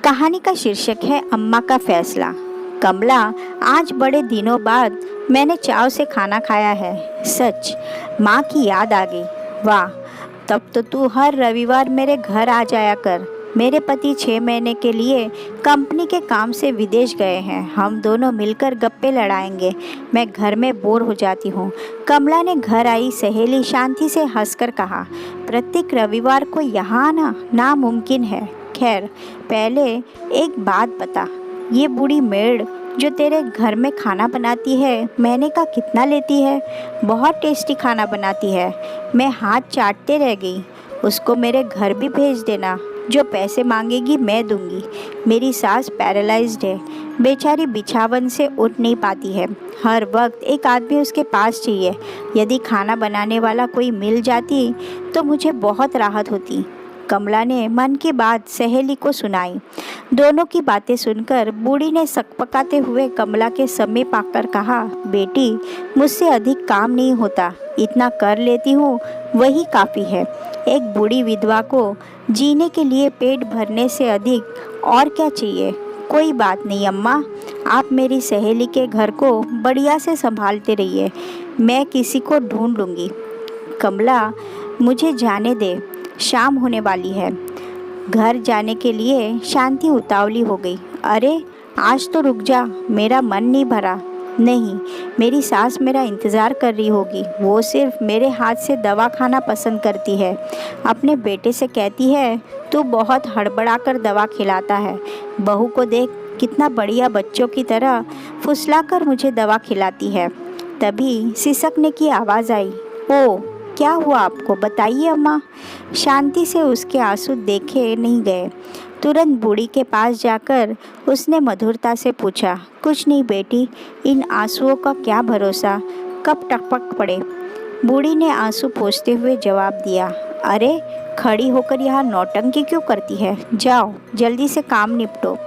कहानी का शीर्षक है अम्मा का फैसला। कमला, आज बड़े दिनों बाद मैंने चाव से खाना खाया है। सच, माँ की याद आ गई। वाह, तब तो तू हर रविवार मेरे घर आ जाया कर। मेरे पति 6 महीने के लिए कंपनी के काम से विदेश गए हैं। हम दोनों मिलकर गप्पे लड़ाएंगे। मैं घर में बोर हो जाती हूँ। कमला ने घर आई सहेली शांति से हंसकर कहा। प्रत्येक रविवार को यहाँ आना नामुमकिन है। खैर, पहले एक बात बता, ये बूढ़ी मेड जो तेरे घर में खाना बनाती है महीने का कितना लेती है? बहुत टेस्टी खाना बनाती है। मैं हाथ चाटते रह गई। उसको मेरे घर भी भेज देना। जो पैसे मांगेगी मैं दूंगी। मेरी सास पैरालाइज्ड है, बेचारी बिछावन से उठ नहीं पाती है। हर वक्त एक आदमी उसके पास चाहिए। यदि खाना बनाने वाला कोई मिल जाती तो मुझे बहुत राहत होती। कमला ने मन की बात सहेली को सुनाई। दोनों की बातें सुनकर बूढ़ी ने सकपकाते हुए कमला के समीप आकर कहा, बेटी, मुझसे अधिक काम नहीं होता। इतना कर लेती हूँ वही काफ़ी है। एक बूढ़ी विधवा को जीने के लिए पेट भरने से अधिक और क्या चाहिए? कोई बात नहीं अम्मा, आप मेरी सहेली के घर को बढ़िया से संभालते रहिए। मैं किसी को ढूंढ लूँगी। कमला, मुझे जाने दे, शाम होने वाली है। घर जाने के लिए शांति उतावली हो गई। अरे, आज तो रुक जा, मेरा मन नहीं भरा। नहीं, मेरी सास मेरा इंतज़ार कर रही होगी। वो सिर्फ मेरे हाथ से दवा खाना पसंद करती है। अपने बेटे से कहती है, तू बहुत हड़बड़ा कर दवा खिलाता है। बहू को देख, कितना बढ़िया बच्चों की तरह फुसला कर मुझे दवा खिलाती है। तभी सिसकने की आवाज़ आई। ओ, क्या हुआ आपको? बताइए अम्मा। शांति से उसके आंसू देखे नहीं गए। तुरंत बूढ़ी के पास जाकर उसने मधुरता से पूछा, कुछ नहीं बेटी, इन आंसुओं का क्या भरोसा, कब टपक पड़े। बूढ़ी ने आंसू पोंछते हुए जवाब दिया, अरे, खड़ी होकर यहाँ नौटंकी क्यों करती है? जाओ, जल्दी से काम निपटो।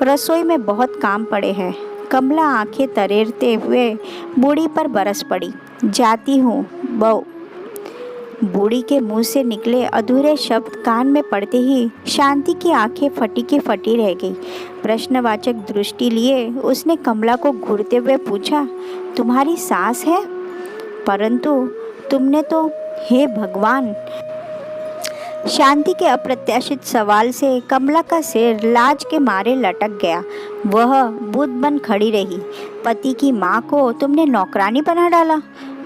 रसोई में बहुत काम पड़े हैं। कमला आंखें तरेरते हुए बूढ़ी पर बरस पड़ी। जाती हूँ बहू। बूढ़ी के मुंह से निकले अधूरे शब्द कान में पड़ते ही शांति की आंखें फटी की फटी रह गई। प्रश्नवाचक दृष्टि लिए उसने कमला को घूरते हुए पूछा, तुम्हारी सास है? परंतु तुमने तो, हे भगवान! शांति के अप्रत्याशित सवाल से कमला का सिर लाज के मारे लटक गया। वह बुद्ध बन खड़ी रही। पति की माँ को तुमने नौकरानी बना डाला।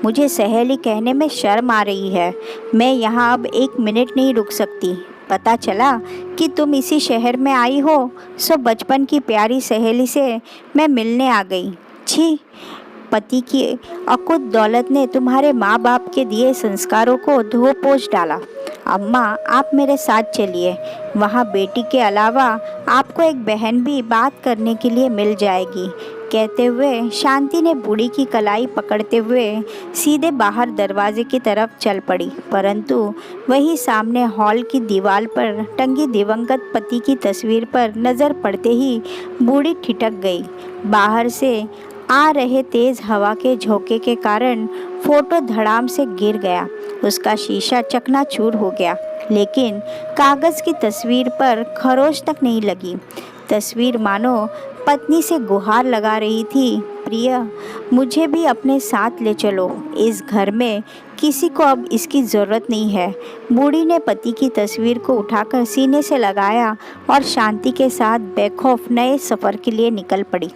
मुझे सहेली कहने में शर्म आ रही है। मैं यहाँ अब 1 मिनट नहीं रुक सकती। पता चला कि तुम इसी शहर में आई हो, सो बचपन की प्यारी सहेली से मैं मिलने आ गई। छी! पति की अकुत दौलत ने तुम्हारे माँ बाप के दिए संस्कारों को धो पोंछ डाला। अम्मा, आप मेरे साथ चलिए। वहाँ बेटी के अलावा आपको एक बहन भी बात करने के लिए मिल जाएगी। कहते हुए शांति ने बूढ़ी की कलाई पकड़ते हुए सीधे बाहर दरवाजे की तरफ चल पड़ी। परंतु वही सामने हॉल की दीवार पर टंगी दिवंगत पति की तस्वीर पर नज़र पड़ते ही बूढ़ी ठिठक गई। बाहर से आ रहे तेज हवा के झोंके के कारण फोटो धड़ाम से गिर गया। उसका शीशा चकनाचूर हो गया, लेकिन कागज़ की तस्वीर पर खरोंच तक नहीं लगी। तस्वीर मानो पत्नी से गुहार लगा रही थी, प्रिय, मुझे भी अपने साथ ले चलो। इस घर में किसी को अब इसकी ज़रूरत नहीं है। बूढ़ी ने पति की तस्वीर को उठाकर सीने से लगाया और शांति के साथ बेखौफ नए सफ़र के लिए निकल पड़ी।